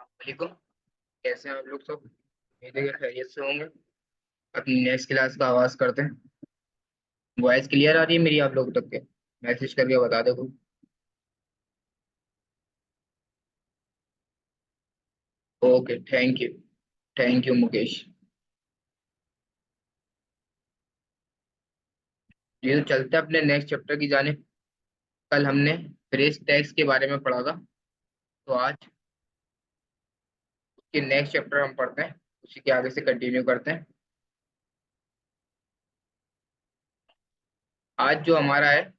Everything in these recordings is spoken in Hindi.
वालेकुम। कैसे हैं आप लोग सब? उम्मीद है कि खैरियत से होंगे। अपनी नेक्स्ट क्लास का आगाज करते हैं। वॉइस क्लियर आ रही है मेरी आप लोगों तक के? मैसेज करके बता दो कोई। Okay, thank you. Thank you Mukesh. ये तो चलते हैं अपने नेक्स्ट चैप्टर की जाने। कल हमने फ्रेज टैग्स के बारे में पढ़ा था, तो आज के नेक्स्ट चैप्टर हम पढ़ते हैं, उसी के आगे से कंटिन्यू करते हैं। आज जो हमारा है,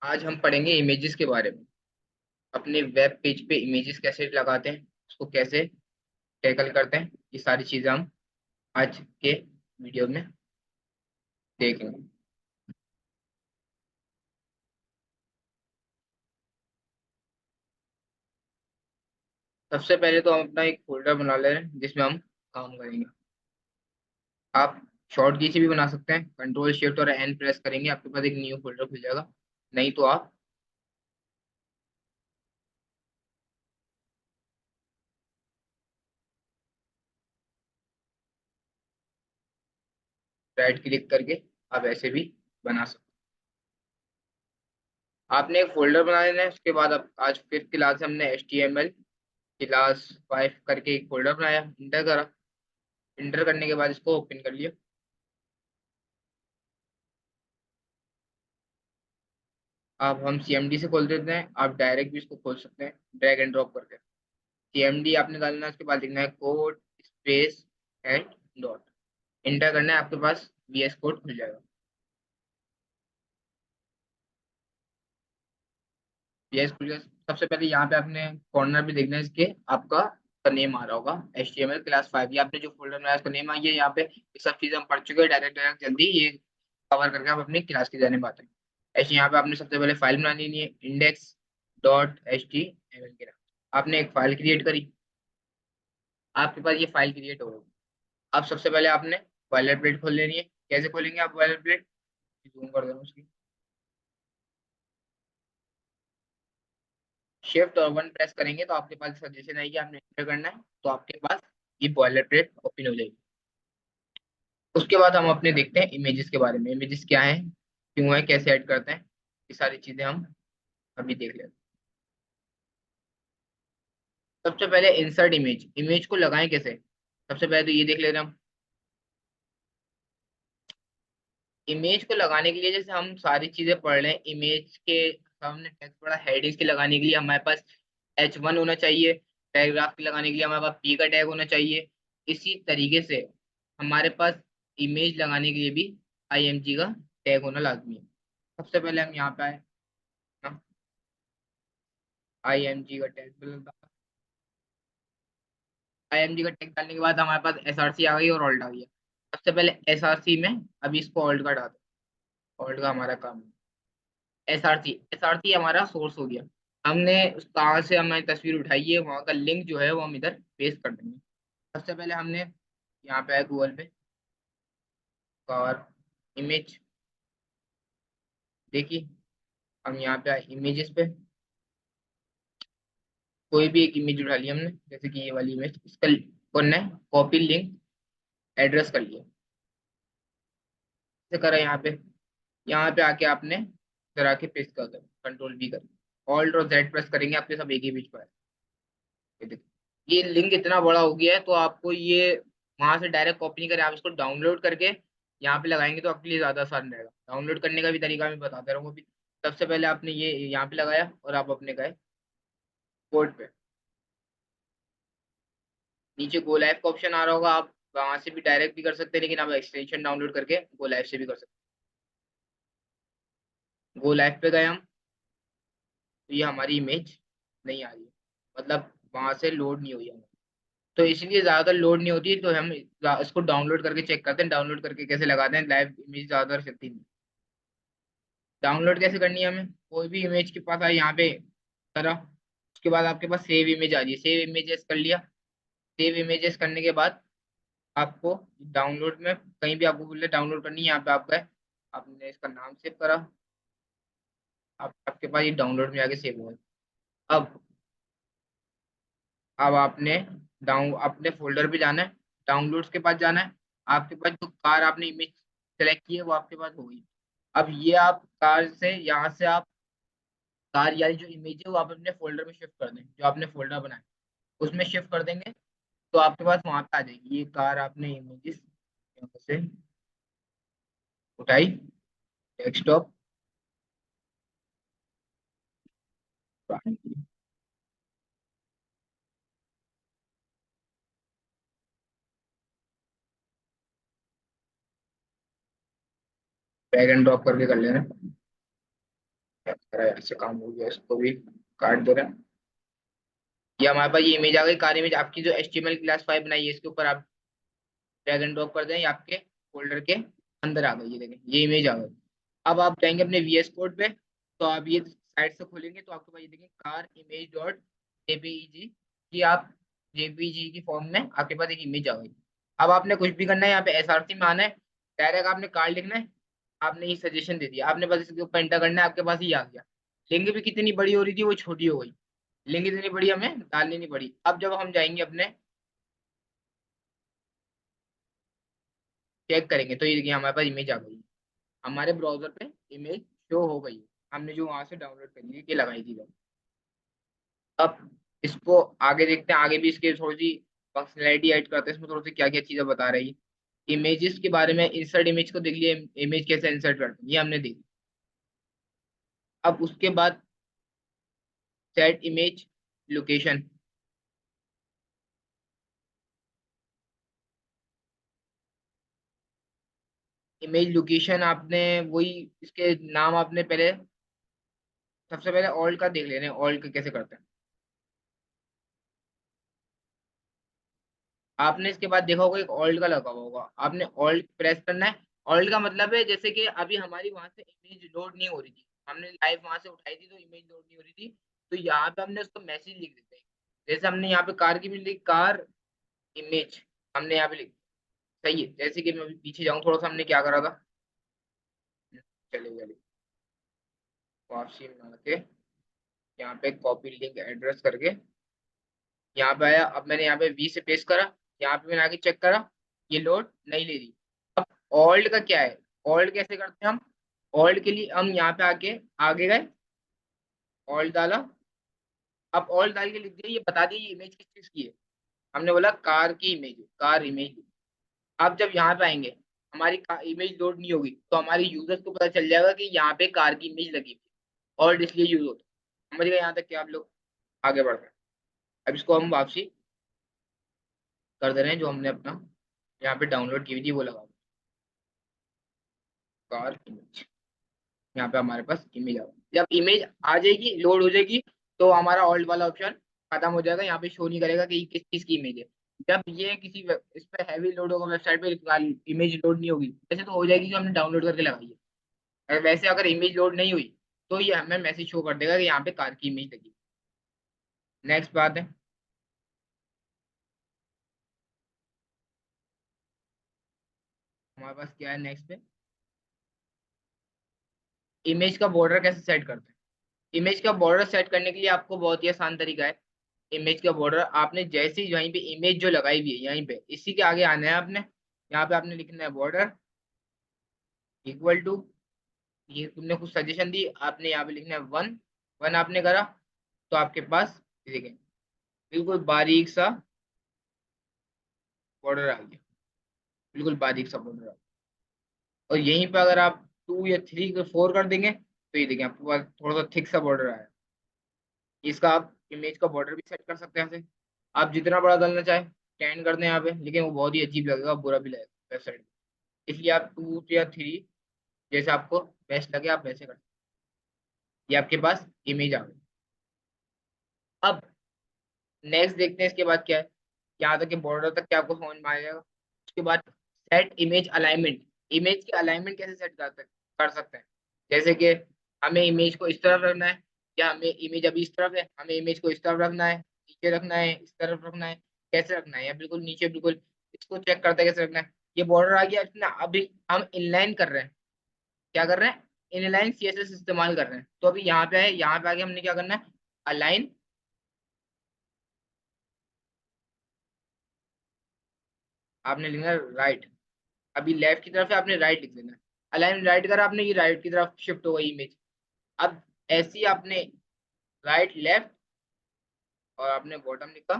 आज हम पढ़ेंगे इमेजेस के बारे में। अपने वेब पेज पे इमेजेस कैसे लगाते हैं, उसको कैसे टैकल करते हैं, ये सारी चीजें हम आज के वीडियो में देखेंगे। सबसे पहले तो हम अपना एक फोल्डर बना ले रहे हैं जिसमें हम काम करेंगे। आप शॉर्ट की से भी बना सकते हैं, कंट्रोल शिफ्ट और एन प्रेस करेंगे आपके पास एक न्यू फोल्डर खुल जाएगा। नहीं तो आप राइट क्लिक करके आप ऐसे भी बना सकते हैं। आपने एक फोल्डर बना लेना है। उसके बाद अब आज फिफ्थ क्लास से हमने HTML क्लास 5 करके एक फोल्डर बनाया, इंटर करा। इंटर करने के बाद इसको ओपन कर लिया। अब हम CMD से खोल देते हैं, आप डायरेक्ट भी इसको खोल सकते हैं ड्रैग एंड ड्रॉप करके। CMD आपने डालना है, उसके बाद लिखना है code space at dot, inter करना है, आपके पास VS कोड खुल जाएगा। VS खुल गया। सबसे पहले यहाँ पे आपने कॉर्नर भी देखना है, इसके आपका नेम आ रहा होगा HTML क्लास 5। ये आपने जो फोल्डर बनाया उसका नेम आई है यहाँ पे। ये सब चीजें हम पढ़ चुके हैं, डायरेक्ट डायरेक्ट जल्दी ये कवर करके आप अपनी क्लास की जाने बात है। ऐसे यहाँ पे आपने सबसे पहले फाइल बनानी है, index.html के नाम। आपने एक फाइल क्रिएट करी, आपके पास ये फाइल क्रिएट हो गई। अब सबसे पहले आपने बॉयलर प्लेट खोल लेनी है। कैसे खोलेंगे आप बॉयलर प्लेट? जूम कर देना उसकी। शिफ्ट और वन प्रेस करेंगे तो आपके पास सजेशन आएगी, आपने एंटर करना है, तो आपके पास ये बॉयलर प्लेट ओपन हो जाएगी। उसके बाद हम अपने देखते हैं इमेजेस के बारे में। इमेजेस क्या है, क्यों है, कैसे ऐड करते हैं, ये सारी चीजें हम अभी देख लेते हैं। सबसे पहले इंसर्ट इमेज, इमेज को लगाएं कैसे, सबसे पहले तो ये देख ले रहे हैं हम। इमेज को लगाने के लिए जैसे हम सारी चीजें पढ़ रहे हैं, इमेज के सामने टेक्स्ट पढ़ा, हेडिंग्स के लगाने के लिए हमारे पास H1 होना चाहिए। पैराग्राफ के लगाने के लिए हमारे पास P का टैग होना चाहिए। इसी तरीके से हमारे पास इमेज लगाने के लिए भी IMG का टैग होना लाजमी है। सबसे पहले हम यहाँ पे आए, IMG का टैग IMG का टैग डालने के बाद हमारे पास SRC आ गई और ऑल्ट आ गया। सबसे पहले SRC में, अभी इसको ऑल्ट का डाल दो। ऑल्ट का हमारा काम है। SRC हमारा सोर्स हो गया। हमने कहाँ से हमें तस्वीर उठाई है, वहाँ का लिंक जो है वो हम इधर पेस्ट कर देंगे। सबसे पहले हमने यहाँ पे है गूगल पे और इमेज देखी। हम यहाँ पे आए इमेजेस पे, कोई भी एक इमेज उठा लिया हमने, जैसे कि ये वाली इमेज। इसका करना है कॉपी लिंक, एड्रेस कर लिया। ऐसे करा यहाँ पे आके आपने इधर आके पेस्ट कर दो, कंट्रोल V कर, ऑल्ट और Z प्रेस करेंगे, आपके सब एक ही बीच पर है। ये देखो, ये लिंक इतना बड़ा हो गया है, तो आपको ये वहां से डायरेक्ट कॉपी नहीं करें, आप इसको डाउनलोड करके यहाँ पे लगाएंगे तो आपके लिए ज्यादा आसान रहेगा। डाउनलोड करने का भी तरीका मैं बताता रहूंगा अभी। सबसे पहले आपने ये यहाँ पे लगाया और आप अपने गए कोड पे, नीचे गो लाइव का ऑप्शन आ रहा होगा, आप वहां से भी डायरेक्ट भी कर सकते हैं, लेकिन आप एक्सटेंशन डाउनलोड करके गो लाइव से भी कर सकते हैं। गो लाइव पे गए हम, तो ये हमारी इमेज नहीं आ रही है, मतलब वहां से लोड नहीं हुई है। तो इसलिए ज्यादातर लोड नहीं होती है, तो हम इसको डाउनलोड करके चेक करते हैं। डाउनलोड करके कैसे लगाते हैं, लाइव इमेज ज्यादातर चलती नहीं। डाउनलोड कैसे करनी है हमें, कोई भी इमेज के पास आए यहाँ पे करा, उसके बाद आपके पास सेव इमेज आ जाए, सेव इमेजेस कर लिया। सेव इमेजेस करने के बाद आपको डाउनलोड में कहीं भी आपको बोले डाउनलोड करनी है, यहाँ पे आप गए, आपने इसका नाम सेव करा, आपके पास ये डाउनलोड में आके सेव हुआ। अब अब आपने डाउन अपने फोल्डर पे जाना है, डाउनलोड्स के पास जाना है, आपके पास जो कार आपने इमेज सेलेक्ट की है वो आपके पास होगी। अब ये आप कार से यहाँ से आप कार यानी जो इमेज है वो आप अपने फोल्डर में शिफ्ट कर दें, जो आपने फोल्डर बनाया उसमें शिफ्ट कर देंगे, तो आपके पास वहां पे आ जाएगी ये कार, आपने इमेजेस यहाँ से उठाई, डेस्कटॉप, ड्रैग एंड ड्रॉप करके कर लेना। ऐसे काम हो गया, इसको भी काट दे रहा है। ये हमारे पास ये इमेज आ गई, कार इमेज आपकी जो HTML क्लास 5 बनाई है इसके ऊपर आप ड्रैग एंड ड्रॉप कर दें, ये आपके फोल्डर के अंदर आ गई, ये देखें ये इमेज आ गई। अब आप जाएंगे अपने VS कोड पे, तो आप ये साइड से खोलेंगे तो आपके पास ये देखें कार इमेज डॉट जेपीईजी की, आप जेपीईजी की फॉर्म में आपके पास एक इमेज आ गई। अब आपने कुछ भी करना है, यहाँ पे SRC में आना है, डायरेक्ट आपने कार लिखना है, आपने ये सजेशन दे दिया, आपने बस इसके ऊपर एंटर करना है, आपके पास ही आ गया। लिंक भी कितनी बड़ी हो रही थी वो छोटी हो गई, लिंक इतनी बड़ी हमें डालनी नहीं पड़ी। अब जब हम जाएंगे अपने चेक करेंगे तो ये देखिए हमारे पास इमेज आ गई, हमारे ब्राउजर पे इमेज शो हो गई, हमने जो वहां से डाउनलोड करी थी, के लगाई थी जब। अब इसको आगे देखते हैं, आगे भी इसके थोड़ी सी फंक्शनैलिटी ऐड करते हैं, इसमें थोड़ी सी क्या क्या चीजें बता रही है। इमेजेस के बारे में, इंसर्ट इमेज को देख लिए, इमेज कैसे इंसर्ट करते हैं ये हमने देख। अब उसके बाद set image location, image location आपने वही इसके नाम आपने पहले, सबसे पहले ऑल्ट का देख लेने, ऑल्ट का कैसे करते हैं। आपने इसके बाद देखा होगा एक ऑल्ट का लगा हुआ होगा, आपने ऑल्ट प्रेस करना है। ऑल्ट का मतलब है जैसे कि अभी हमारी वहां से इमेज लोड नहीं हो रही थी, हमने लाइव वहां से उठाई थी तो इमेज लोड नहीं हो रही थी, तो यहाँ पे हमने उसको मैसेज लिख देते हैं। जैसे हमने यहाँ पे कार की भी लिखी, कार इमेज हमने यहाँ पे लिख, सही है। जैसे कि मैं अभी पीछे जाऊँ थोड़ा सा, हमने क्या करा था, चले चले वापसी में आके यहाँ पे कॉपी लिंक एड्रेस करके यहाँ पे आया। अब मैंने यहाँ पे V से पेस्ट करा, यहाँ पे मैंने आके चेक करा, ये लोड नहीं ले रही। अब ऑल्ट का क्या है, ऑल्ट कैसे करते हैं हम, ऑल्ट के लिए हम यहाँ पे आके आगे गए, ऑल्ट डाला। अब ऑल्ट डाल के लिख दिया, ये बता दिया ये इमेज किस चीज की है, हमने बोला कार की इमेज है, कार इमेज। अब जब यहाँ पे आएंगे हमारी इमेज लोड नहीं होगी, तो हमारे यूजर्स को पता चल जाएगा कि यहाँ पे कार की इमेज लगी हुई है, ऑल्ट इसलिए यूज होता है। समझ गए यहाँ तक कि आप लोग, आगे बढ़ रहे हैं। अब इसको हम वापसी कर दे रहे हैं, जो हमने अपना यहाँ पे डाउनलोड की हुई थी वो लगा दो, कार इमेज। यहाँ पे हमारे पास इमेज आ गई, जब इमेज आ जाएगी लोड हो जाएगी तो हमारा ऑल्ट वाला ऑप्शन खत्म हो जाएगा, यहाँ पे शो नहीं करेगा कि ये किस चीज की इमेज है। जब ये किसी इस पे हैवी लोड होगा, वेबसाइट पे इमेज लोड नहीं होगी, वैसे तो हो जाएगी जो हमने डाउनलोड करके लगाई है, वैसे अगर इमेज लोड नहीं हुई तो ये हमें मैसेज शो कर देगा कि यहाँ पे कार की इमेज लगी। नेक्स्ट बात है, हमारे पास क्या है नेक्स्ट पे, इमेज का बॉर्डर कैसे सेट करते हैं। इमेज का बॉर्डर सेट करने के लिए आपको बहुत ही आसान तरीका है। इमेज का बॉर्डर आपने जैसे ही वहीं पे इमेज जो लगाई हुई है यहीं पे इसी के आगे आना है आपने, यहाँ पे आपने लिखना है बॉर्डर इक्वल टू, ये तुमने कुछ सजेशन दी, आपने यहाँ पे लिखना है 1, 1 आपने करा, तो आपके पास ये देखें बिल्कुल बारीक सा बॉर्डर आ गया, बिल्कुल बारीक सा बॉर्डर आ गया। और यहीं पे अगर आप 2 या 3 या 4 कर देंगे तो ये देखें आपके पास थोड़ा सा थिक सा बॉर्डर आया। इसका आप इमेज का बॉर्डर भी सेट कर सकते हैं ऐसे, आप जितना बड़ा डालना चाहे 10 कर दें यहाँ पे, लेकिन वो बहुत ही अजीब लगेगा, बुरा भी लगेगा वेबसाइट, इसलिए आप 2 या 3 जैसे आपको बेस्ट लगे आप वैसे कर सकते हैं। ये आपके पास इमेज आ गई। अब नेक्स्ट देखते हैं इसके बाद क्या है, यहाँ तक कि बॉर्डर तक क्या आपको समझ में आ जाएगा। उसके बाद सेट इमेज अलाइनमेंट, इमेज की अलाइनमेंट कैसे सेट कर सकते हैं, जैसे कि हमें इमेज को इस तरफ रखना है, या हमें इमेज अभी इस तरफ है, हमें इमेज को इस तरफ रखना है, नीचे रखना है, इस तरफ रखना है, कैसे रखना है, या बिल्कुल नीचे, बिल्कुल इसको चेक करते हैं कैसे रखना है। ये बॉर्डर आ गया इसमें, अभी हम इनलाइन कर रहे हैं। क्या कर रहे हैं? इनलाइन सीएसएस इस्तेमाल कर रहे हैं। तो अभी यहाँ पे है, यहाँ पे आके हमने क्या करना है, अलाइन, आपने लिखना है राइट। अभी लेफ्ट की तरफ है, आपने राइट लिख देना है। अलाइन राइट करा आपने, ये राइट की तरफ शिफ्ट हो गई इमेज। अब ऐसे ही आपने राइट लेफ्ट, और आपने बॉटम लिखा,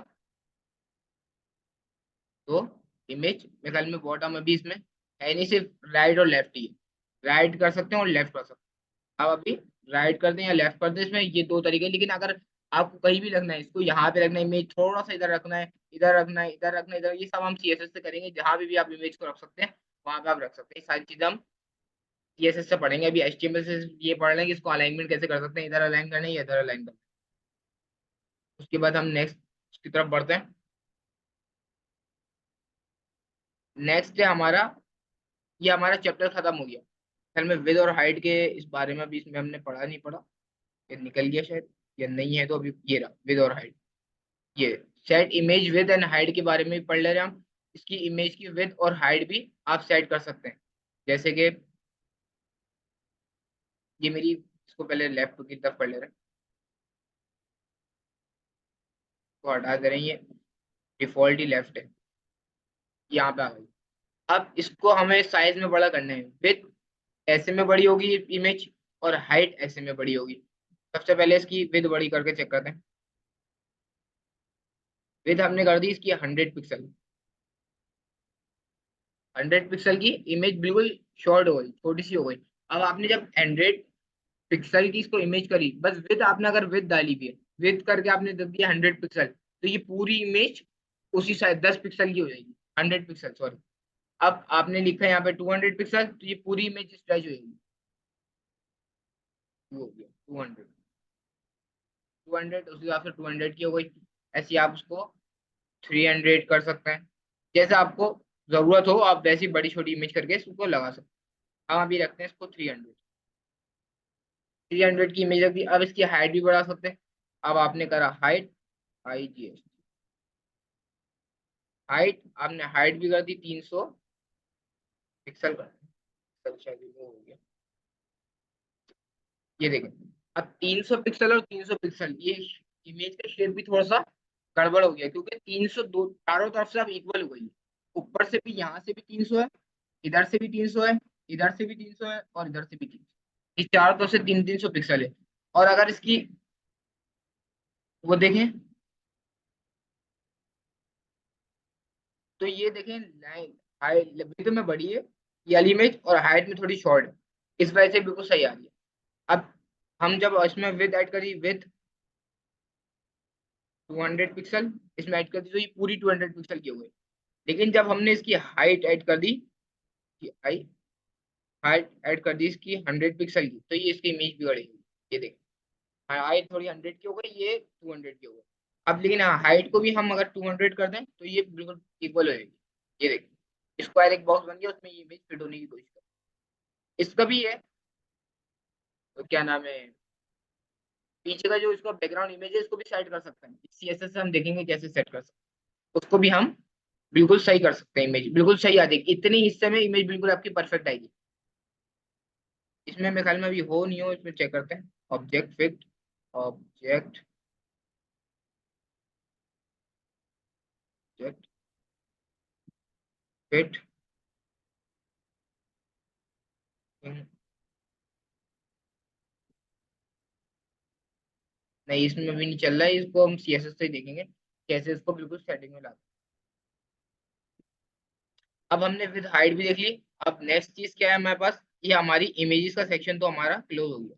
तो इमेज मेरे ख्याल में बॉटम अभी इसमें है नहीं, सिर्फ राइट और लेफ्ट ही है। राइट कर सकते हैं और लेफ्ट कर सकते हैं। अब अभी राइट कर दें या लेफ्ट कर दें, इसमें ये दो तरीके हैं। लेकिन अगर आपको कहीं भी रखना है, इसको यहाँ पे रखना है, इमेज थोड़ा सा इधर रखना है, इधर रखना है, इधर रखना है, इधर, ये सब हम सीएसएस से करेंगे। जहां भी आप इमेज को रख सकते हैं वहां पे आप रख सकते हैं। ये सारी चीजें हम सीएसएस से पढ़ेंगे। अभी एचटीएमएल से ये पढ़ लेंगे इसको अलाइनमेंट कैसे कर सकते हैं, इधर अलाइन करना है या इधर अलाइन करना है। उसके बाद हम नेक्स्ट की तरफ बढ़ते हैं। नेक्स्ट है हमारा, ये हमारा चैप्टर खत्म हो गया। फिर में विद और हाइट के इस बारे में भी इसमें हमने पढ़ा नहीं पढ़ा, ये निकल गया शायद, या नहीं है तो अभी ये रहा विद और हाइट। ये set image with and height के बारे में भी पढ़ ले रहे हैं हम। इसकी इमेज की विद और हाइट भी आप सेट कर सकते हैं। जैसे कि ये मेरी, इसको पहले लेफ्ट की तरफ पढ़ ले रहे हैं, तो हटा दे रहे हैं, ये डिफॉल्ट ही लेफ्ट है, यहाँ पे आ गई। अब इसको हमें साइज में बड़ा करना है। विद ऐसे में बड़ी होगी इमेज, और हाइट ऐसे में बड़ी होगी। सबसे पहले इसकी विद बड़ी करके चेक करते हैं। विद हमने कर दी इसकी 100 पिक्सल। 100 पिक्सल की इमेज बिल्कुल शॉर्ट हो गई, छोटी सी हो गई। अब आपने जब 100 पिक्सल की इसको इमेज करी, बस विद आपने अगर विद डाली भी है, विद करके आपने दे दिया 100 पिक्सल, तो ये पूरी इमेज उसी साइज 10 पिक्सल की हो जाएगी। 100 पिक्सल, सॉरी। अब आपने लिखा है यहाँ पे 200 पिक्सल, तो ये पूरी इमेज स्ट्रेच हो जाएगी। वो हो गया 200। 200 उस हिसाब से 200 की हो गई। ऐसे ही आप उसको 300 कर सकते हैं। जैसे आपको जरूरत हो आप वैसी बड़ी छोटी इमेज करके इसको लगा सकते हैं। हम अभी रखते हैं इसको 300। 300 की इमेज रख दी। अब इसकी हाइट भी बढ़ा सकते हैं। अब आपने करा हाइट, IGS, हाइट, आपने हाइट भी कर दी 300 पिक्सल कर, शायद वो हो गया। ये देखें, अब 300 पिक्सल और 300 पिक्सल, ये इमेज का शेप भी थोड़ा सा गड़बड़ हो गया, क्योंकि 300 दो चारों तरफ से अब इक्वल हो गई है। ऊपर से भी, यहाँ से भी 300 है, इधर से भी 300 है, इधर से भी 300 है, और इधर से भी 300। इस चारों तरफ से 300 300 पिक्सल है। और अगर इसकी वो देखें, तो ये देखें लाइन, हाइट विड्थ में बड़ी है ये वाली इमेज, और हाइट में थोड़ी शॉर्ट है। इस वजह से बिल्कुल सही आ रही है। अब हम जब इसमें विद ऐड करी, विद 200 पिक्सल इसमें ऐड कर दी, तो ये पूरी 200 पिक्सल की हो गई। लेकिन जब हमने इसकी हाइट ऐड कर दी, हाइट ऐड कर दी इसकी 100 पिक्सल की, तो ये इसकी इमेज बिगड़ेगी। ये देख, हाइट थोड़ी 100 की हो गई, ये 200 की हो गई। अब लेकिन हाँ, हाइट को भी हम अगर 200 कर दें तो ये बिल्कुल इक्वल हो जाएगी। ये देख, स्क्वायर एक बॉक्स बन गया, उसमें ये इमेज फिट होने की कोशिश कर। इसका भी है, तो क्या नाम है, पीछे का जो इसका बैकग्राउंड इमेज है, इसको भी सेट कर सकते हैं। CSS से हम देखेंगे कैसे सेट कर सकते हैं। उसको भी हम बिल्कुल सही कर सकते हैं, इमेज बिल्कुल सही आ जाएगी। इतने हिस्से में इमेज बिल्कुल आपकी परफेक्ट आएगी। इसमें मेरे ख्याल में अभी हो नहीं हो, इसमें चेक करते हैं। Object fit, object, object fit, नहीं इसमें भी नहीं चल रहा है। इसको हम CSS से ही देखेंगे कैसे इसको बिल्कुल सेटिंग में ला। अब हमने विद हाइट भी देख ली। अब नेक्स्ट चीज क्या है हमारे पास, ये हमारी इमेजेस का सेक्शन तो हमारा क्लोज हो गया।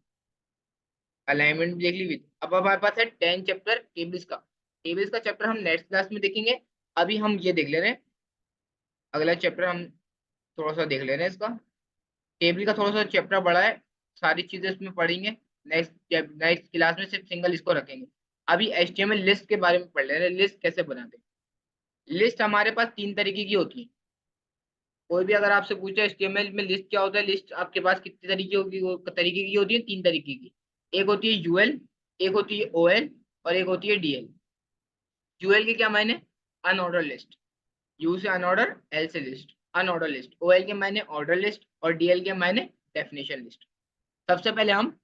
अलाइनमेंट भी देख ली विद। अब हमारे पास है 10 चैप्टर टेबल्स का। टेबल्स का चैप्टर हम नेक्स्ट क्लास में देखेंगे। अभी हम ये देख ले रहे हैं, अगला चैप्टर हम थोड़ा सा देख ले रहे हैं इसका। टेबल का थोड़ा सा चैप्टर बड़ा है, सारी चीजें इसमें पढ़ेंगे। नेक्स्ट क्लास में सिर्फ सिंगल इसको रखेंगे। अभी HTML लिस्ट के बारे में पढ़ ले रहे हैं, लिस्ट कैसे बनाते हैं। लिस्ट हमारे पास तीन तरीके की होती है। कोई भी अगर आपसे पूछे HTML में लिस्ट क्या होता है, लिस्ट आपके पास कितनी तरीके होगी, तरीके की होती है, 3 तरीके की। एक होती है यूएल, एक होती है ओएल, और एक होती है डीएल। यूएल के क्या मायने? Unordered list. यू से अनऑर्डर, एल से लिस्ट, अनऑर्डर लिस्ट। ओएल के मायने ऑर्डर लिस्ट, और डीएल के मायने डेफिनेशन लिस्ट। सबसे पहले हम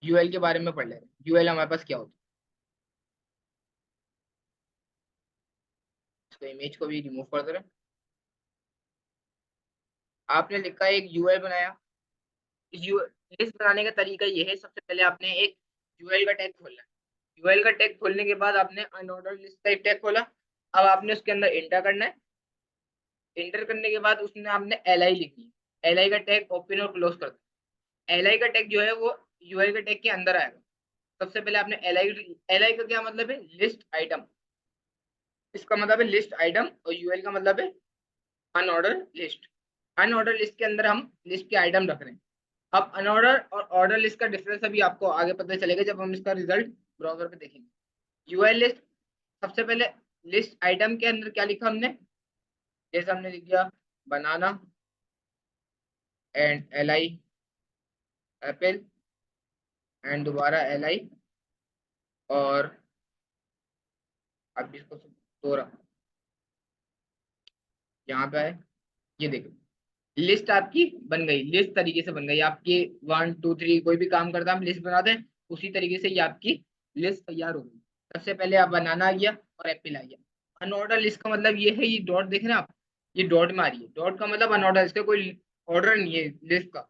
यूएल के बारे में पढ़ ले रहे हैं। यूएल हमारे पास क्या होता है? इसको इमेज को भी रिमूव कर दे रहे हैं। आपने लिखा है एक यूएल बनाया। लिस्ट बनाने का तरीका ये है, सबसे पहले आपने एक यूएल का टैग खोलना है। यूएल का टैग खोलने के बाद आपने अनऑर्डर लिस्ट का एक टैग खोला। अब आपने उसके अंदर इंटर करना है। इंटर करने के बाद उसमें आपने एल आई लिखनी है। एल आई का टैग ओपन और क्लोज कर दो। एल आई का टैग जो है वो यूएल के टैग के अंदर आएगा। सबसे पहले आपने एल आई का क्या मतलब है? List item. इसका मतलब है लिस्ट आइटम, और यूएल का मतलब है अनऑर्डर लिस्ट। अनऑर्डर लिस्ट के अंदर हम लिस्ट के आइटम रख रहे हैं। अब अनऑर्डर और ऑर्डर लिस्ट का डिफरेंस अभी आपको आगे पता चलेगा जब हम इसका रिजल्ट ब्राउजर पे देखेंगे। यूआई लिस्ट, सबसे पहले लिस्ट आइटम के अंदर क्या लिखा हमने? जैसे हमने लिख दिया banana and L I, apple and दोबारा एल आई, और अब इसको दोहरा यहाँ पे है। ये देखो, लिस्ट आपकी बन गई, लिस्ट तरीके से बन गई आपकी। 1 2 3 कोई भी काम करता है हम लिस्ट बनाते हैं, उसी तरीके से ये आपकी लिस्ट तैयार हो गई। सबसे पहले आप बनाना आ गया और एप्पल आ गया। अनऑर्डर लिस्ट का मतलब ये है, ये डॉट देख रहे हैं आप, ये डॉट में आ रही है। डॉट का मतलब अनऑर्डर, इसका कोई ऑर्डर नहीं है लिस्ट का।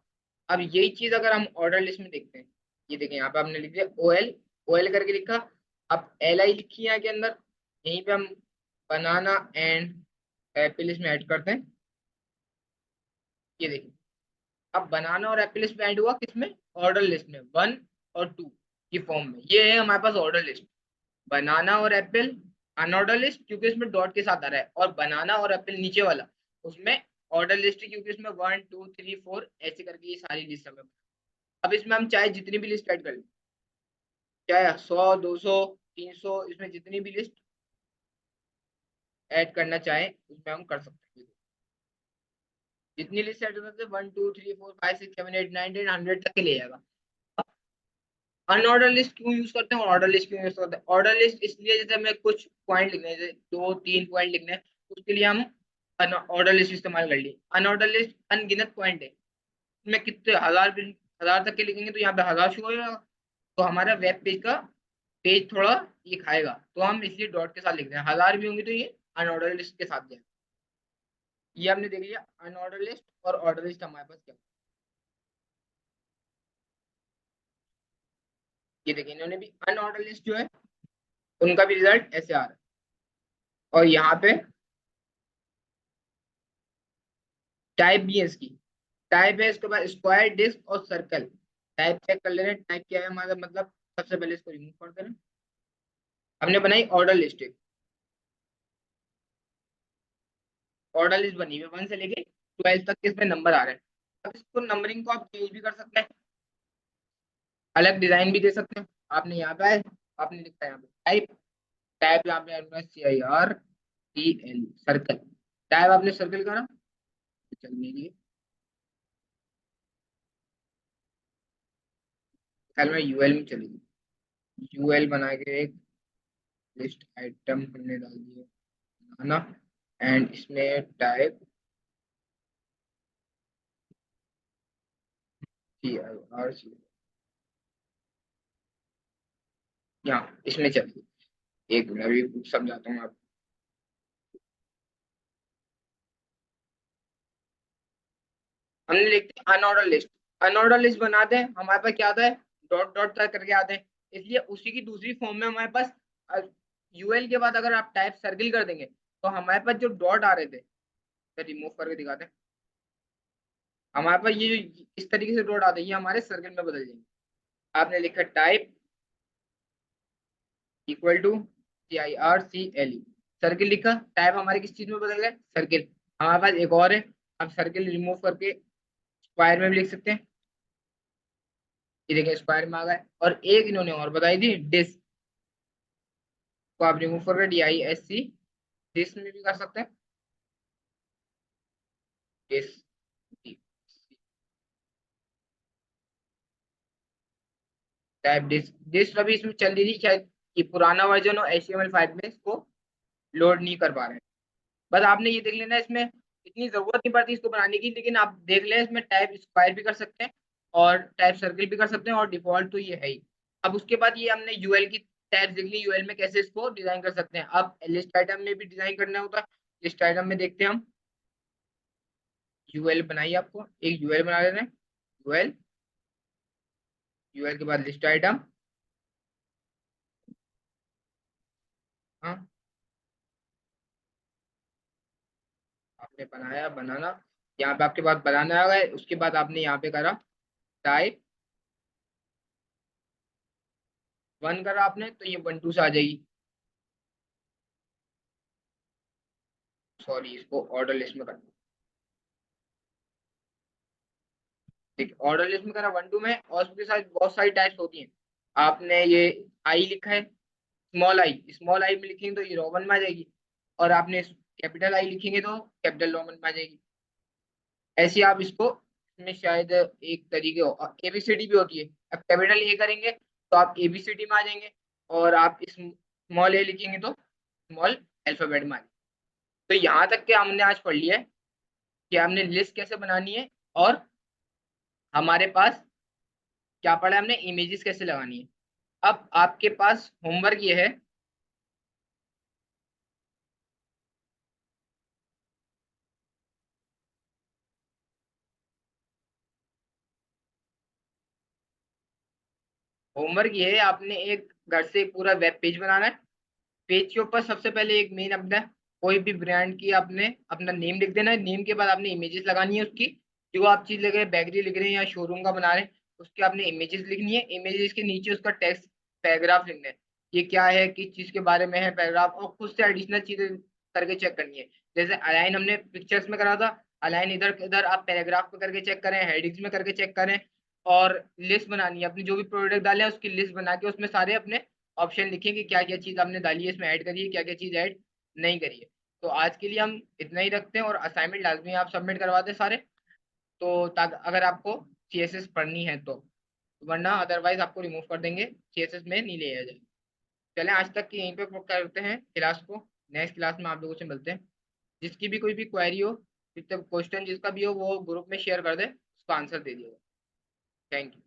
अब यही चीज अगर हम ऑर्डर लिस्ट में देखते हैं, ये देखें यहाँ पे हमने लिख दिया ओ एल, ओ एल करके लिखा। अब एल आई लिखी है यहाँ के अंदर, यहीं पे हम बनाना एंड एप्पल इसमें ऐड करते हैं। ये देखिए, अब बनाना और एप्पल लिस्ट में ऐड हुआ किसमें? ऑर्डर लिस्ट में, 1 और 2 की फॉर्म में। ये है हमारे पास ऑर्डर लिस्ट। बनाना और एप्पल अनऑर्डर लिस्ट, क्योंकि इसमें डॉट के साथ आ रहा है, और बनाना और एप्पल नीचे वाला उसमें ऑर्डर लिस्ट, क्योंकि इसमें 1 2 3 4 ऐसे करके ये सारी लिस्ट हमें। अब इसमें हम चाहे जितनी भी लिस्ट ऐड कर लें, चाहे 100 200 300, इसमें जितनी भी लिस्ट ऐड करना चाहे उसमें हम कर सकते हैं। जितनी लिस्ट ऐड कर सकते हैं, 1 2 3 4 5 6 7 8 9 10 100 तक के ले जाएगा। अनऑर्डर लिस्ट क्यों यूज करते हैं और ऑर्डर लिस्ट क्यों यूज करते हैं? ऑर्डर लिस्ट इसलिए, जैसे हमें कुछ पॉइंट लिखने हैं, जैसे 2 3 पॉइंट लिखने हैं, उसके लिए हम ऑर्डर लिस्ट इस्तेमाल कर लिए। अनऑर्डर लिस्ट अनगिनत पॉइंट है, इसमें कितने हजार तक के लिखेंगे तो यहाँ पे 1000 शो होगा, तो हमारा वेब पेज का पेज थोड़ा ये खाएगा, तो हम इसलिए डॉट के साथ लिख रहे हैं। 1000 भी होंगे तो ये अनऑर्डर लिस्ट के साथ जाए। ये हमने देख लिया अनऑर्डर लिस्ट और ऑर्डर लिस्ट हमारे पास क्या। ये देखिए, इन्होंने भी अनऑर्डर लिस्ट जो है उनका भी रिजल्ट ऐसे आ रहा है। और यहाँ पे टाइप भी है इसकी। टाइप है इसके बाद स्क्वायर, डिस्क और सर्कल। टाइप चेक कर ले रहे हैं, टाइप क्या है हमारा मतलब। सबसे पहले इसको रिमूव कर दे रहे हैं। हमने बनाई ऑर्डर लिस्ट। ऑर्डर लिस्ट बनी हुई है 1 से लेके 12 तक के इसमें नंबर आ रहे हैं। अब इसको नंबरिंग को आप चेंज भी कर सकते हैं, अलग डिजाइन भी दे सकते हैं। आपने यहाँ पे आए, आपने लिखा है यहाँ पे टाइप। टाइप यहाँ पे CIRTL, सर्कल। टाइप आपने सर्कल करा, चलने के लिए ख्याल में यूएल में चलेगी। यूएल बना के एक लिस्ट आइटम हमने डाल दिया, है ना। एंड इसमें टाइप CIRC, यहाँ इसमें चलेगी। एक मिनट अभी समझाता हूँ आप। हमने लिखते अनऑर्डर लिस्ट। अनऑर्डर लिस्ट बनाते हैं, हमारे पास क्या आता है? डॉट डॉट करके आते हैं। इसलिए उसी की दूसरी फॉर्म में हमारे पास यूएल के बाद अगर आप टाइप सर्किल कर देंगे, तो हमारे पास जो डॉट आ रहे थे, तो रिमूव करके दिखाते हैं। हमारे पास ये जो इस तरीके से डॉट आते हैं, ये हमारे सर्किल में बदल जाएंगे। आपने लिखा type equal to CIRCLE, circle लिखा। टाइप हमारे किस चीज में बदल गए? सर्किल। हमारे पास एक और है, अब सर्किल रिमूव करके स्क्वायर में भी लिख सकते हैं। ये देखिए स्क्वायर में आ गए। और एक इन्होंने और बताई थी डिस्क, को आप रिमूव करके DISC, डिस्क में भी कर सकते हैं। दिस टाइप दिस अभी इसमें चल रही थी शायद, ये पुराना वर्जन हो HTML5 में इसको लोड नहीं कर पा रहे हैं। बस आपने ये देख लेना, इसमें इतनी जरूरत नहीं पड़ती इसको बनाने की, लेकिन आप देख लें इसमें टाइप स्क्वायर भी कर सकते हैं और टाइप सर्किल भी कर सकते हैं, और डिफॉल्ट तो ये है ही। अब उसके बाद ये हमने यूएल की टाइप देख ली, यूएल में कैसे इसको डिजाइन कर सकते हैं। अब लिस्ट आइटम में भी डिजाइन करना होता है, लिस्ट आइटम में देखते हैं हम। यूएल बनाइए, आपको एक यूएल बना लेना है। यूएल, यूएल के बाद लिस्ट आइटम। हाँ, आपने बनाया बनाना, यहाँ पे आपके पास बनाना आ गया, उसके बाद आपने यहाँ पे करा टाइप 1 करा आपने, तो ये 1 2 से आ जाएगी। सॉरी, इसको ऑर्डर लिस्ट में करना। ठीक, ऑर्डर लिस्ट में करा 1 2 में, और उसके साथ बहुत सारी टाइप्स होती हैं। आपने ये आई लिखा है, स्मॉल आई में लिखेंगे तो ये रोमन में आ जाएगी, और आपने कैपिटल आई लिखेंगे तो कैपिटल रोमन में आ जाएगी। ऐसे आप इसको, इसमें शायद एक तरीके एबीसीडी भी होती है। अब कैपिटल ए करेंगे तो आप एबीसीडी में आ जाएंगे, और आप स्मॉल ए लिखेंगे तो स्मॉल अल्फाबेट में आ जाएंगे। तो यहाँ तक के हमने आज पढ़ लिया है कि हमने लिस्ट कैसे बनानी है, और हमारे पास क्या पढ़ा है हमने, इमेजेस कैसे लगानी है। अब आपके पास होमवर्क ये है, होमवर्क ये है, आपने एक घर से पूरा वेब पेज बनाना है। पेज के ऊपर सबसे पहले एक मेन अपना कोई भी ब्रांड की आपने अपना नेम लिख देना है। नेम के बाद आपने इमेजेस लगानी है उसकी, जो आप चीज लिख रहे हैं, बेकरी लिख रहे हैं या शोरूम का बना रहे हैं, उसके आपने इमेजेस लिखनी है। इमेजेस के नीचे उसका टेक्स्ट पैराग्राफ लिखना है, ये क्या है, किस चीज के बारे में है पैराग्राफ, और खुद से एडिशनल चीजें करके चेक करनी है। जैसे अलाइन हमने पिक्चर्स में करा था, अलाइन इधर इधर आप पैराग्राफ में करके चेक करें, हेडिंग्स में करके चेक करें। और लिस्ट बनानी है, अपनी जो भी प्रोडक्ट डाले हैं उसकी लिस्ट बना के उसमें सारे अपने ऑप्शन लिखें कि क्या क्या चीज आपने डाली है इसमें, ऐड करी है, क्या क्या चीज ऐड नहीं करी है। तो आज के लिए हम इतना ही रखते हैं, और असाइनमेंट लाजमी आप सबमिट करवा दें सारे। तो अगर आपको सीएसएस पढ़नी है तो, वरना अदरवाइज आपको रिमूव कर देंगे, सीएसएस में नहीं लिया जाए। चलें, आज तक की यहीं पे करते हैं क्लास को। नेक्स्ट क्लास में आप लोगों से मिलते हैं। जिसकी भी कोई भी क्वेरी हो, क्वेश्चन जिसका भी हो, वो ग्रुप में शेयर कर दे, उसका आंसर दे दिएगा। Thank you.